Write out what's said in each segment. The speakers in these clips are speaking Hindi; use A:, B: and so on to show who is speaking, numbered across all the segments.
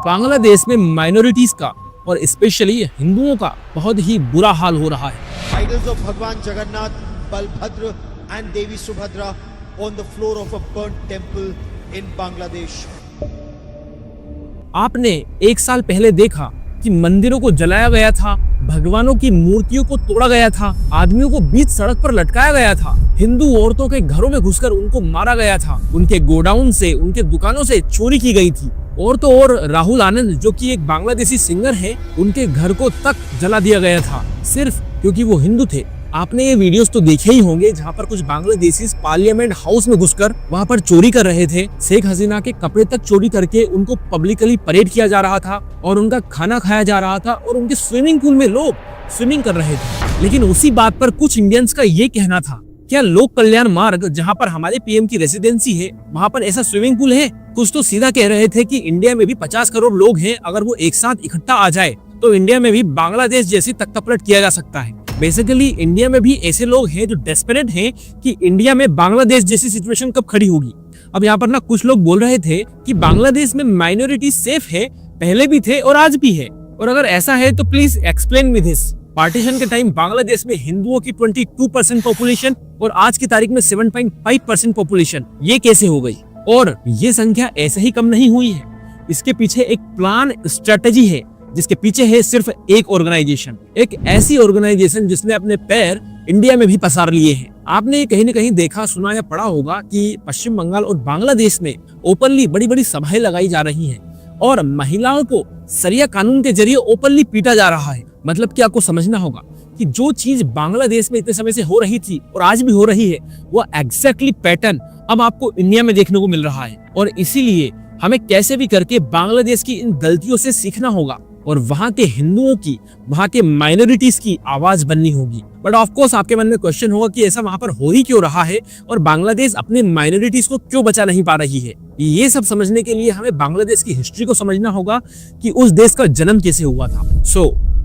A: बांग्लादेश में माइनॉरिटीज का और स्पेशली हिंदुओं का बहुत ही बुरा हाल हो रहा है।
B: Idols of भगवान Jagannath, Balabhadra and Devi Subhadra on the floor of a burnt temple in Bangladesh.
A: आपने एक साल पहले देखा कि मंदिरों को जलाया गया था, भगवानों की मूर्तियों को तोड़ा गया था, आदमियों को बीच सड़क पर लटकाया गया था, हिंदू औरतों के घरों में घुसकर उनको मारा गया था, उनके गोडाउन से, उनके दुकानों से चोरी की गई थी। और तो और राहुल आनंद जो कि एक बांग्लादेशी सिंगर है, उनके घर को तक जला दिया गया था सिर्फ क्योंकि वो हिंदू थे। आपने ये वीडियोस तो देखे ही होंगे जहाँ पर कुछ बांग्लादेशी पार्लियामेंट हाउस में घुसकर वहाँ पर चोरी कर रहे थे। शेख हसीना के कपड़े तक चोरी करके उनको पब्लिकली परेड किया जा रहा था और उनका खाना खाया जा रहा था और उनके स्विमिंग पूल में लोग स्विमिंग कर रहे थे। लेकिन उसी बात पर कुछ इंडियंस का ये कहना था, क्या लोक कल्याण मार्ग जहाँ पर हमारे पीएम की रेसिडेंसी है वहाँ पर ऐसा स्विमिंग पूल है? कुछ तो सीधा कह रहे थे कि इंडिया में भी 50 करोड़ लोग हैं, अगर वो एक साथ इकट्ठा आ जाए तो इंडिया में भी बांग्लादेश जैसी तख्तापलट किया जा सकता है। बेसिकली इंडिया में भी ऐसे लोग हैं जो डेस्परेट हैं कि इंडिया में बांग्लादेश जैसी सिचुएशन कब खड़ी होगी। अब यहाँ पर ना कुछ लोग बोल रहे थे कि बांग्लादेश में माइनॉरिटी सेफ है, पहले भी थे और आज भी है, और अगर ऐसा है तो please explain me this. Partition के टाइम बांग्लादेश में हिंदुओं की 22% पॉपुलेशन और आज की तारीख में 7.5% पॉपुलेशन, ये कैसे हो गई? और ये संख्या ऐसे ही कम नहीं हुई है, इसके पीछे एक प्लान, स्ट्रेटेजी है जिसके पीछे है सिर्फ एक ऑर्गेनाइजेशन, एक ऐसी ऑर्गेनाइजेशन जिसने अपने पैर इंडिया में भी पसार लिए हैं। आपने कहीं न कहीं देखा, सुना या पढ़ा होगा कि पश्चिम बंगाल और बांग्लादेश में ओपनली बड़ी बड़ी सभाएं लगाई जा रही हैं और महिलाओं को सरिया कानून के जरिए ओपनली पीटा जा रहा है। मतलब कि आपको समझना होगा कि जो चीज बांग्लादेश में इतने समय से हो रही थी और आज भी हो रही है, वो एग्जैक्टली पैटर्न अब आपको इंडिया में देखने को मिल रहा है। और इसीलिए हमें कैसे भी करके बांग्लादेश की इन गलतियों से सीखना होगा और वहां के हिंदुओं की, वहां के माइनॉरिटीज की आवाज बननी होगी। बट ऑफ कोर्स आपके मन में क्वेश्चन होगा कि ऐसा वहां पर हो ही क्यों रहा है और बांग्लादेश अपने माइनॉरिटीज को क्यों बचा नहीं पा रही है। ये सब समझने के लिए हमें बांग्लादेश की हिस्ट्री को समझना होगा कि उस देश का जन्म कैसे हुआ था।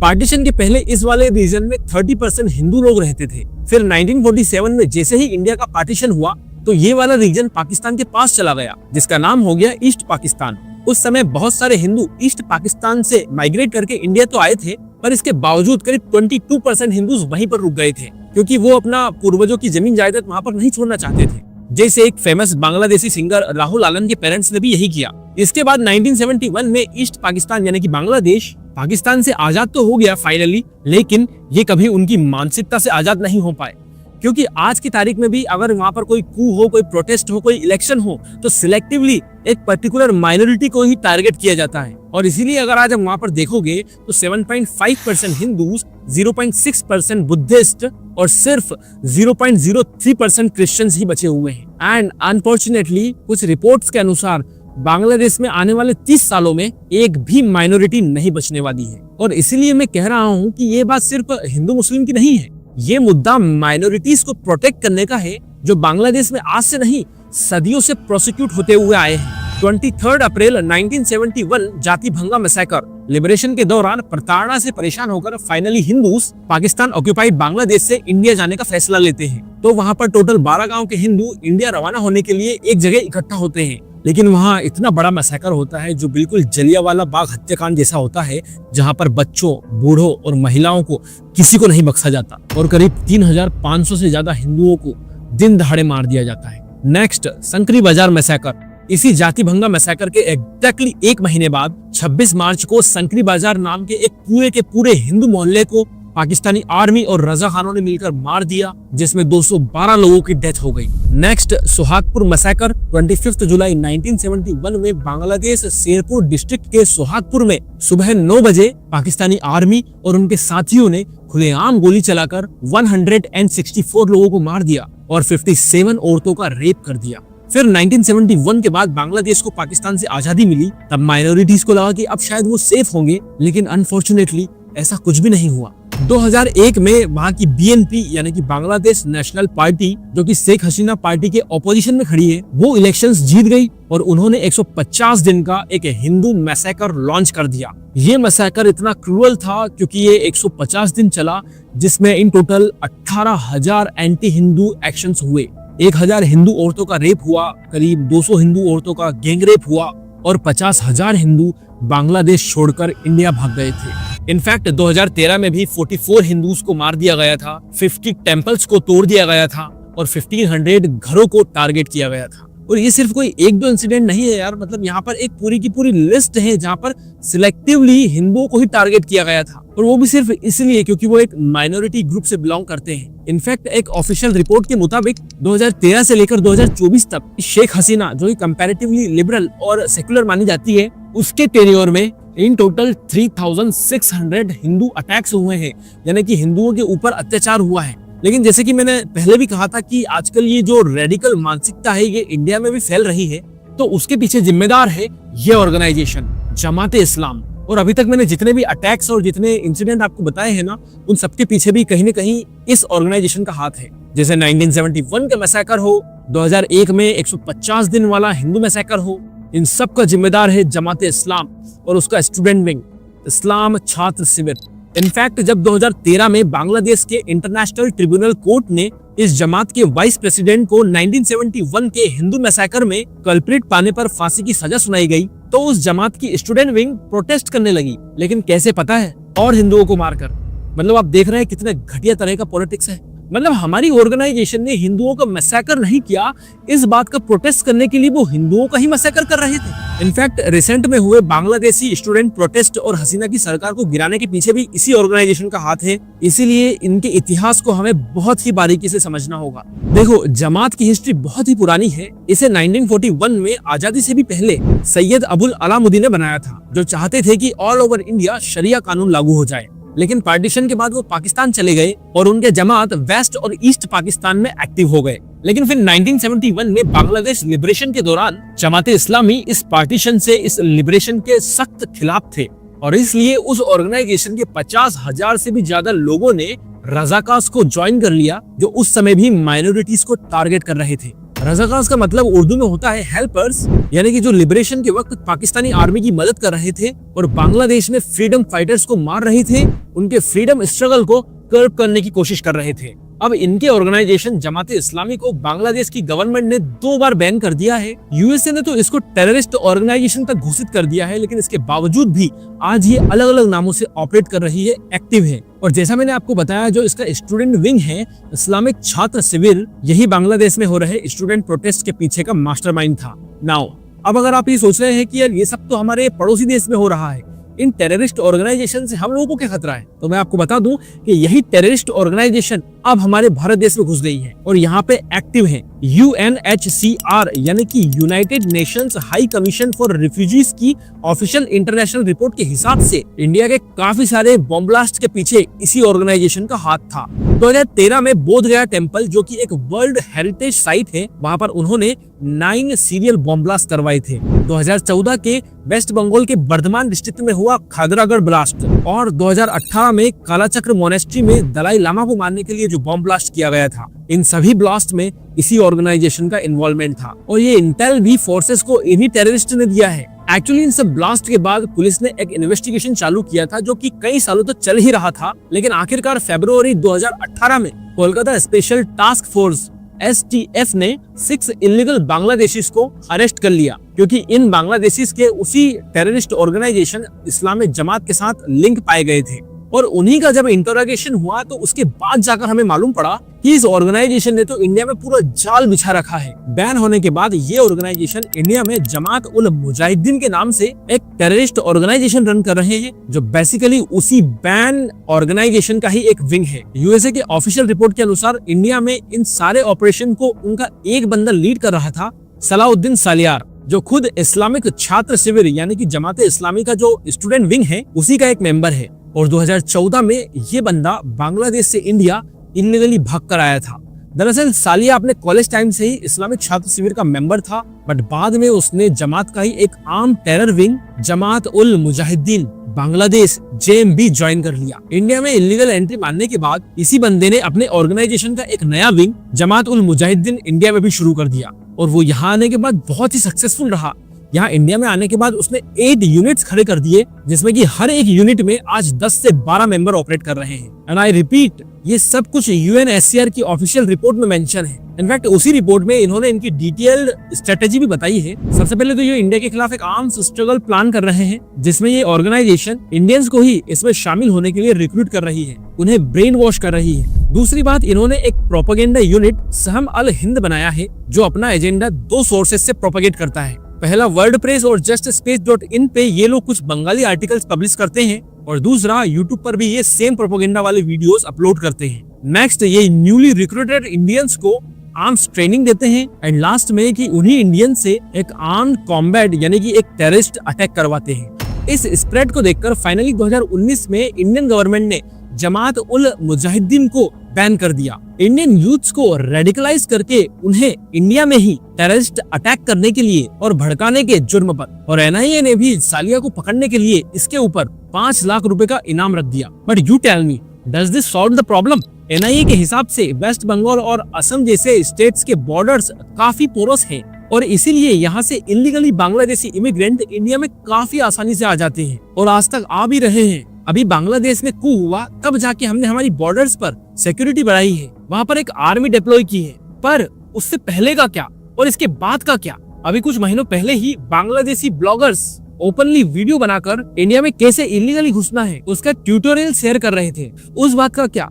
A: पार्टीशन के पहले इस वाले रीजन में 30% हिंदू लोग रहते थे। फिर 1947 में जैसे ही इंडिया का पार्टीशन हुआ तो ये वाला रीजन पाकिस्तान के पास चला गया, जिसका नाम हो गया ईस्ट पाकिस्तान। उस समय बहुत सारे हिंदू ईस्ट पाकिस्तान से माइग्रेट करके इंडिया तो आए थे, पर इसके बावजूद करीब 22% हिंदू वहीं पर रुक गए थे क्योंकि वो अपना पूर्वजों की जमीन जायदाद वहां पर नहीं छोड़ना चाहते थे। जैसे एक फेमस बांग्लादेशी सिंगर राहुल आनंद के पेरेंट्स ने भी यही किया। इसके बाद 1971 में ईस्ट पाकिस्तान यानी कि बांग्लादेश पाकिस्तान से आजाद तो हो गया फाइनली, लेकिन ये कभी उनकी मानसिकता से आजाद नहीं हो पाए क्योंकि आज की तारीख में भी अगर वहां पर कोई कू हो, कोई प्रोटेस्ट हो, कोई इलेक्शन हो तो सिलेक्टिवली एक पर्टिकुलर माइनॉरिटी को ही टारगेट किया जाता है। और इसीलिए अगर आज हम वहां पर देखोगे तो 7.5% हिंदूज, 0.6% बुद्धिस्ट और सिर्फ 0.03% क्रिश्चियंस ही बचे हुए हैं। एंड अनफॉर्चुनेटली कुछ रिपोर्ट्स के अनुसार बांग्लादेश में आने वाले 30 सालों में एक भी माइनॉरिटी नहीं बचने वाली है। और इसीलिए मैं कह रहा हूँ कि ये बात सिर्फ हिंदू मुस्लिम की नहीं है, ये मुद्दा माइनॉरिटीज को प्रोटेक्ट करने का है जो बांग्लादेश में आज से नहीं सदियों से प्रोसिक्यूट होते हुए आए हैं। 23 अप्रैल 1971 जाति भंगा मैसेकर लिबरेशन के दौरान प्रताड़ना से परेशान होकर finally Hindus Pakistan occupied Bangladesh से इंडिया जाने का फैसला लेते हैं। तो वहां पर टोटल 12 गांव के हिंदू इंडिया रवाना होने के लिए एक जगह इकट्ठा होते हैं। लेकिन वहाँ इतना बड़ा मैसेकर होता है जो बिल्कुल जलियांवाला बाग हत्याकांड जैसा होता है, जहाँ पर बच्चों, बूढ़ों और महिलाओं को किसी को नहीं बख्शा जाता और करीब 3500 से ज्यादा हिंदुओं को दिन दहाड़े मार दिया जाता है। नेक्स्ट, संकरी बाजार मैसेकर। इसी जाति भंगा मैसेकर के एग्जैक्टली एक महीने बाद 26 मार्च को संकरी बाजार नाम के एक पूरे हिंदू मोहल्ले को पाकिस्तानी आर्मी और रजा खानों ने मिलकर मार दिया, जिसमें 212 लोगों की डेथ हो गई। Next, Sohagpur massacre. 25 जुलाई 1971 में बांग्लादेश शेरपुर डिस्ट्रिक्ट के सोहागपुर में सुबह 9 बजे पाकिस्तानी आर्मी और उनके साथियों ने खुलेआम गोली चलाकर 164 लोगों को मार दिया और 57 औरतों का रेप कर दिया। फिर 1971 के बाद बांग्लादेश को पाकिस्तान से आजादी मिली, तब माइनॉरिटीज को लगा कि अब शायद वो सेफ होंगे, लेकिन अनफॉर्चुनेटली ऐसा कुछ भी नहीं हुआ। 2001 में वहां की बीएनपी यानी कि बांग्लादेश नेशनल पार्टी, जो कि शेख हसीना पार्टी के ऑपोजिशन में खड़ी है, वो इलेक्शंस जीत गई और उन्होंने 150 दिन का एक हिंदू मैसेकर लॉन्च कर दिया। ये मैसेकर इतना क्रूअल था क्योंकि ये 150 दिन चला, जिसमें in total 18,000 anti Hindu actions हुए। 1,000 हिंदू औरतों का रेप हुआ, करीब 200 हिंदू औरतों का गैंग रेप हुआ और 50,000 हिंदू बांग्लादेश छोड़कर इंडिया भाग गए थे। इनफैक्ट 2013 में भी 44 हिंदूज को मार दिया गया था, 50 टेम्पल्स को तोड़ दिया गया था और 1500 घरों को टारगेट किया गया था। और ये सिर्फ कोई एक दो इंसिडेंट नहीं है यार, मतलब यहाँ पर एक पूरी की पूरी लिस्ट है जहाँ पर सिलेक्टिवली हिंदुओं को ही टारगेट किया गया था, और वो भी सिर्फ इसलिए क्योंकि वो एक माइनॉरिटी ग्रुप से बिलोंग करते हैं। इनफैक्ट एक ऑफिशियल रिपोर्ट के मुताबिक 2013 से लेकर 2024 तक शेख हसीना, जो कि कंपैरेटिवली लिबरल और सेकुलर मानी जाती है, उसके टेन्योर में इन टोटल 3600 हिंदू अटैक्स हुए हैं, यानी कि हिंदुओं के ऊपर अत्याचार हुआ है। लेकिन जैसे कि मैंने पहले भी कहा था कि आजकल ये जो रेडिकल मानसिकता है ये इंडिया में भी फैल रही है, तो उसके पीछे जिम्मेदार है ये ऑर्गेनाइजेशन जमात इस्लाम। और अभी तक मैंने जितने भी अटैक्स और जितने इंसिडेंट आपको बताए हैं ना, उन सबके पीछे भी कहीं न कहीं इस ऑर्गेनाइजेशन का हाथ है। जैसे 1971 का मैसेकर हो, 2001 में 150 दिन वाला हिंदू मैसेकर हो, इन सब का जिम्मेदार है जमात इस्लाम और उसका स्टूडेंट विंग इस्लाम छात्र शिविर। इनफैक्ट जब 2013 में बांग्लादेश के इंटरनेशनल ट्रिब्यूनल कोर्ट ने इस जमात के वाइस प्रेसिडेंट को 1971 के हिंदू मैसेकर में कल्प्रिट पाने पर फांसी की सजा सुनाई गई, तो उस जमात की स्टूडेंट विंग प्रोटेस्ट करने लगी। लेकिन कैसे पता है? और हिंदुओं को मारकर। मतलब आप देख रहे हैं कितने घटिया तरह का पॉलिटिक्स है। मतलब हमारी ऑर्गेनाइजेशन ने हिंदुओं का मैसेकर नहीं किया, इस बात का प्रोटेस्ट करने के लिए वो हिंदुओं का ही मैसेकर कर रहे थे। इनफैक्ट रिसेंट में हुए बांग्लादेशी स्टूडेंट प्रोटेस्ट और हसीना की सरकार को गिराने के पीछे भी इसी ऑर्गेनाइजेशन का हाथ है। इसीलिए इनके इतिहास को हमें बहुत ही बारीकी से समझना होगा। देखो, जमात की हिस्ट्री बहुत ही पुरानी है। इसे 1941 में आजादी से भी पहले सैयद अबुल अलामुद्दीन ने बनाया था, जो चाहते थे कि ऑल ओवर इंडिया शरिया कानून लागू हो जाए। लेकिन पार्टीशन के बाद वो पाकिस्तान चले गए और उनके जमात वेस्ट और ईस्ट पाकिस्तान में एक्टिव हो गए। लेकिन फिर 1971 में बांग्लादेश लिबरेशन के दौरान जमात इस्लामी इस पार्टीशन से, इस लिबरेशन के सख्त खिलाफ थे, और इसलिए उस ऑर्गेनाइजेशन के 50,000 से भी ज्यादा लोगों ने रजाकार्स को ज्वाइन कर लिया, जो उस समय भी माइनॉरिटीज को टारगेट कर रहे थे। रजाकार्स का मतलब उर्दू में होता है हेल्पर्स, यानी कि जो लिबरेशन के वक्त पाकिस्तानी आर्मी की मदद कर रहे थे और बांग्लादेश में फ्रीडम फाइटर्स को मार रहे थे, उनके फ्रीडम स्ट्रगल को कर्ब करने की कोशिश कर रहे थे। अब इनके ऑर्गेनाइजेशन जमात इस्लामी को बांग्लादेश की गवर्नमेंट ने 2 बार बैन कर दिया है। यूएसए ने तो इसको टेररिस्ट ऑर्गेनाइजेशन तक घोषित कर दिया है, लेकिन इसके बावजूद भी आज ये अलग अलग नामों से ऑपरेट कर रही है, एक्टिव है। और जैसा मैंने आपको बताया, जो इसका स्टूडेंट विंग है इस्लामिक छात्र शिविर, यही बांग्लादेश में हो रहे स्टूडेंट प्रोटेस्ट के पीछे का मास्टरमाइंड था। नाउ अब अगर आप ये सोच रहे हैं कि यार ये सब तो हमारे पड़ोसी देश में हो रहा है, इन टेररिस्ट ऑर्गेनाइजेशन से हम लोगों को क्या खतरा है, तो मैं आपको बता दूं कि यही टेररिस्ट ऑर्गेनाइजेशन अब हमारे भारत देश में घुस गई है और यहाँ पे एक्टिव है। UNHCR यानी कि United Nations high commission for refugees की ऑफिशियल इंटरनेशनल रिपोर्ट के हिसाब से इंडिया के काफी सारे बॉम्ब ब्लास्ट के पीछे इसी ऑर्गेनाइजेशन का हाथ था। 2013 में बोध गया टेम्पल, जो कि एक वर्ल्ड हेरिटेज साइट है, वहां पर उन्होंने 9 सीरियल बॉम्ब ब्लास्ट करवाए थे। 2014 के वेस्ट बंगाल के बर्धमान डिस्ट्रिक्ट में हुआ खादरागढ़ ब्लास्ट, और 2018 में कालाचक्र मोनेस्ट्री में दलाई लामा को मारने के लिए जो बॉम्ब ब्लास्ट किया गया था, इन सभी ब्लास्ट में इसी ऑर्गेनाइजेशन का इन्वॉल्वमेंट था। और ये इंटेल भी फोर्सेस को इन्हीं टेररिस्ट ने दिया है। एक्चुअली इन सब ब्लास्ट के बाद पुलिस ने एक इन्वेस्टिगेशन चालू किया था, जो कि कई सालों तक चल ही रहा था। लेकिन आखिरकार फरवरी 2018 में Kolkata special task force STF ने 6 इलीगल बांग्लादेशीज को अरेस्ट कर लिया, क्योंकि इन बांग्लादेशीज के उसी टेररिस्ट ऑर्गेनाइजेशन इस्लामिक जमात के साथ लिंक पाए गए थे। और उन्हीं का जब इंटरोगेशन हुआ तो उसके बाद जाकर हमें मालूम पड़ा कि इस ऑर्गेनाइजेशन ने तो इंडिया में पूरा जाल बिछा रखा है। बैन होने के बाद ये ऑर्गेनाइजेशन इंडिया में जमात उल मुजाहिदीन के नाम से एक टेररिस्ट ऑर्गेनाइजेशन रन कर रहे हैं, जो बेसिकली उसी बैन ऑर्गेनाइजेशन का ही एक विंग है। यूएसए के ऑफिशियल रिपोर्ट के अनुसार इंडिया में इन सारे ऑपरेशन को उनका एक बंदा लीड कर रहा था, सलाउद्दीन सालियार, जो खुद इस्लामिक छात्र शिविर यानी कि जमात इस्लामी का जो स्टूडेंट विंग है उसी का एक मेंबर है। और 2014 में ये बंदा बांग्लादेश से इंडिया इलीगली भाग कर आया था। दरअसल सालिया अपने कॉलेज टाइम से ही इस्लामिक छात्र शिविर का मेंबर था, बट बाद में उसने जमात का ही एक आम terror wing Jamaat ul Mujahideen Bangladesh JMB join कर लिया। इंडिया में इलीगल एंट्री मारने के बाद इसी बंदे ने अपने ऑर्गेनाइजेशन का एक नया विंग जमात उल मुजाहिदीन इंडिया में भी शुरू कर दिया, और वो यहाँ आने के बाद बहुत ही सक्सेसफुल रहा। यहाँ इंडिया में आने के बाद उसने 8 यूनिट्स खड़े कर दिए, जिसमें कि हर एक यूनिट में आज 10 से 12 मेंबर ऑपरेट कर रहे हैं। एंड आई रिपीट, ये सब कुछ यूएनएचसीआर की ऑफिशियल रिपोर्ट में मेंशन है। इनफैक्ट उसी रिपोर्ट में इन्होंने इनकी डिटेल्ड स्ट्रेटेजी भी बताई है। सबसे पहले तो ये इंडिया के खिलाफ एक आर्म्स स्ट्रगल प्लान कर रहे हैं, जिसमें ये ऑर्गेनाइजेशन इंडियंस को ही इसमें शामिल होने के लिए रिक्रूट कर रही है, उन्हें ब्रेन वॉश कर रही है। दूसरी बात, इन्होंने एक प्रोपेगेंडा यूनिट सहम अल हिंद बनाया है, जो अपना एजेंडा 2 सोर्सेज से प्रोपेगेट करता है। पहला वर्डप्रेस और justspace.in पे ये लोग कुछ बंगाली आर्टिकल्स पब्लिश करते हैं, और दूसरा यूट्यूब पर भी ये सेम प्रोपेगेंडा वाले वीडियोस अपलोड करते हैं। नेक्स्ट, ये न्यूली रिक्रूटेड इंडियंस को आर्म्स ट्रेनिंग देते हैं, एंड लास्ट में कि उन्हीं इंडियन से एक आर्म्ड कॉम्बैट यानी कि एक टेररिस्ट अटैक करवाते हैं। इस स्प्रेड को देखकर फाइनली 2019 में इंडियन गवर्नमेंट ने जमात उल मुजाहिदीन को बैन कर दिया। इंडियन यूथ्स को रेडिकलाइज करके उन्हें इंडिया में ही टेररिस्ट अटैक करने के लिए और भड़काने के जुर्म पर, और एनआईए ने भी सालिया को पकड़ने के लिए इसके ऊपर 5 लाख रुपए का इनाम रख दिया। But you tell me, does this solve the problem? NIA के हिसाब से वेस्ट बंगाल और असम जैसे स्टेट्स के बॉर्डर्स काफी पोरस हैं, और इसीलिए यहाँ से इलीगली बांग्लादेशी इमिग्रेंट इंडिया में काफी आसानी से आ जाते हैं, और आज तक आ भी रहे हैं। अभी बांग्लादेश में कू हुआ, तब जाके हमने हमारी बॉर्डर्स पर सिक्योरिटी बढ़ाई है, वहाँ पर एक आर्मी डिप्लॉय की है। पर उससे पहले का क्या और इसके बाद का क्या? अभी कुछ महीनों पहले ही बांग्लादेशी ब्लॉगर्स ओपनली वीडियो बनाकर इंडिया में कैसे इलीगली घुसना है उसका ट्यूटोरियल शेयर कर रहे थे। उस बात का क्या?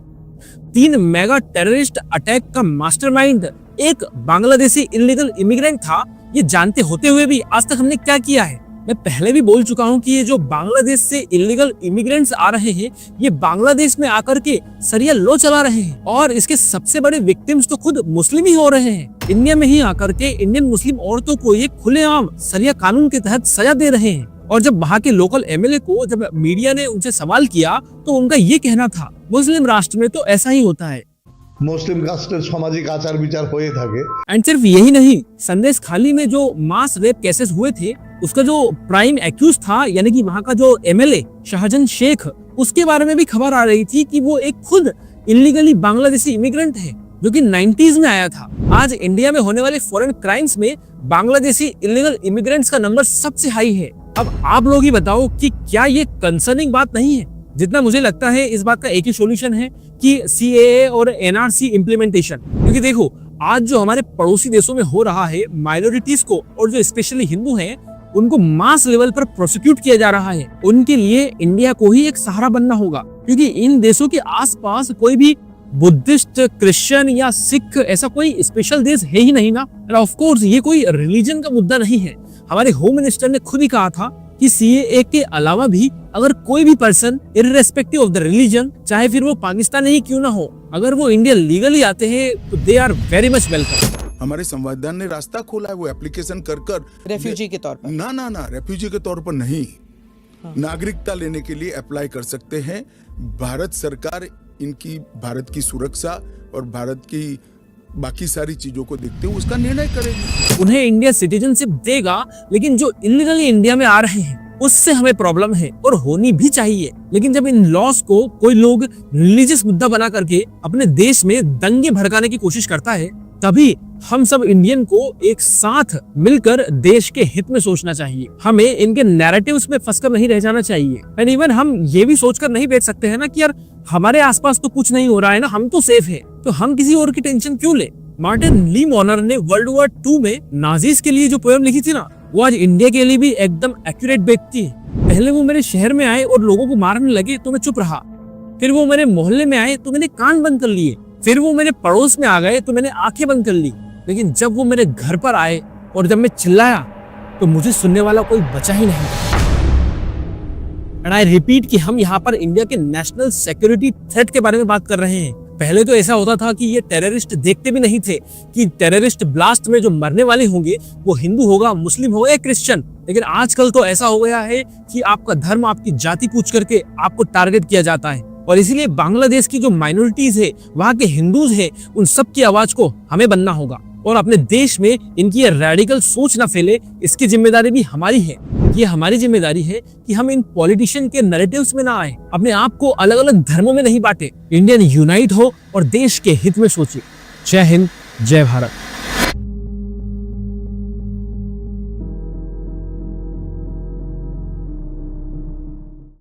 A: 3 मेगा टेररिस्ट अटैक का मास्टरमाइंड एक बांग्लादेशी इलीगल इमिग्रेंट था, ये जानते होते हुए भी आज तक हमने क्या किया है? मैं पहले भी बोल चुका हूँ कि ये जो बांग्लादेश से इलीगल इमिग्रेंट्स आ रहे हैं, ये बांग्लादेश में आकर के सरिया लॉ चला रहे हैं, और इसके सबसे बड़े विक्टिम्स तो खुद मुस्लिम ही हो रहे हैं। इंडिया में ही आकर के इंडियन मुस्लिम औरतों को ये खुलेआम सरिया कानून के तहत सजा दे रहे हैं। और जब वहाँ के लोकल एमएलए को जब मीडिया ने उनसे सवाल किया, तो उनका ये कहना था, मुस्लिम राष्ट्र में तो ऐसा ही होता है।
C: मुस्लिम कास्टेर सामाजिक आचार विचार होए थाके।
A: एंड सिर्फ यही नहीं, संदेश खाली में जो मास रेप केसेस हुए थे, उसका जो प्राइम एक्यूज था यानी कि वहाँ का जो एमएलए शाहजहां शेख, उसके बारे में भी खबर आ रही थी कि वो एक खुद इलीगली बांग्लादेशी इमिग्रेंट है, जो कि 90s में आया था। आज इंडिया में होने वाले फॉरेन क्राइम्स में बांग्लादेशी इलीगल इमिग्रेंट्स का नंबर सबसे हाई है। अब आप लोग ही बताओ कि क्या ये कंसर्निंग बात नहीं है? जितना मुझे लगता है इस बात का एक ही सॉल्यूशन है कि सीएए और एनआरसी इम्प्लीमेंटेशन। क्योंकि देखो, आज जो हमारे पड़ोसी देशों में हो रहा है, माइनॉरिटीज को और जो स्पेशली हिंदू हैं, उनको मास लेवल पर प्रोसिक्यूट किया जा रहा है। उनके लिए इंडिया को ही एक सहारा बनना होगा, क्योंकि इन देशों के आसपास कोई भी बुद्धिस्ट, क्रिश्चियन या सिख ऐसा कोई स्पेशल देश है ही नहीं ना। और ऑफ कोर्स ये कोई रिलीजन का मुद्दा नहीं है। हमारे होम मिनिस्टर ने खुद ही कहा था कि सीएए के अलावा भी अगर कोई भी person irrespective of the religion, चाहे फिर वो पाकिस्तान ही क्यों ना हो, अगर वो इंडिया लीगली आते हैं तो they are very much welcome.
D: हमारे संविधान ने रास्ता खोला है, वो एप्लीकेशन कर
E: रेफ्यूजी के तौर पर
D: ना रेफ्यूजी के तौर पर नहीं, नागरिकता लेने के लिए अप्लाई कर सकते हैं। भारत सरकार इनकी भारत की सुरक्षा और भारत की बाकी सारी चीजों को देखते हुए उसका निर्णय करेगी।
A: उन्हें इंडिया सिटीजनशिप देगा, लेकिन जो इलीगली इंडिया में आ रहे हैं उससे हमें प्रॉब्लम है और होनी भी चाहिए। लेकिन जब इन लॉस को कोई लोग रिलीजियस मुद्दा बना करके अपने देश में दंगे भड़काने की कोशिश करता है, तभी हम सब इंडियन को एक साथ मिलकर देश के हित में सोचना चाहिए। हमें इनके नैरेटिव्स में फंसकर नहीं रह जाना चाहिए। एंड इवन हम ये भी सोचकर नहीं बैठ सकते हैं ना कि यार हमारे आसपास तो कुछ नहीं हो रहा है ना, हम तो सेफ है, तो हम किसी और की टेंशन क्यों ले। मार्टिन ली मॉनर ने वर्ल्ड वॉर 2 में नाजीज के लिए जो पोएम लिखी थी ना, वो आज इंडिया के लिए भी एकदम एक्यूरेट बैठती है। पहले वो मेरे शहर में आए और लोगों को मारने लगे तो मैं चुप रहा, फिर वो मेरे मोहल्ले में आए तो मैंने कान बंद कर लिए, फिर वो मेरे पड़ोस में आ गए तो मैंने आंखें बंद कर ली, लेकिन जब वो मेरे घर पर आए और जब मैं चिल्लाया तो मुझे सुनने वाला कोई बचा ही नहीं। एंड आई रिपीट कि हम यहाँ पर इंडिया के नेशनल सिक्योरिटी थ्रेट के बारे में बात कर रहे हैं। पहले तो ऐसा होता था कि ये टेररिस्ट देखते भी नहीं थे कि टेररिस्ट ब्लास्ट में जो मरने वाले होंगे वो हिंदू होगा, मुस्लिम होगा या क्रिश्चियन। लेकिन आजकल तो ऐसा हो गया है कि आपका धर्म, आपकी जाति पूछ करके आपको टारगेट किया जाता है। और इसीलिए बांग्लादेश की जो माइनॉरिटीज है, वहाँ के हिंदूज है, उन सब की आवाज को हमें बनना होगा और अपने देश में इनकी ये रेडिकल सोच ना फैले, इसकी जिम्मेदारी भी हमारी है। ये हमारी जिम्मेदारी है कि हम इन पॉलिटिशियन के नैरेटिव्स में ना आए, अपने आप को अलग अलग धर्मों में नहीं बांटे, इंडियन यूनाइट हो और देश के हित में सोचे। जय हिंद, जय भारत।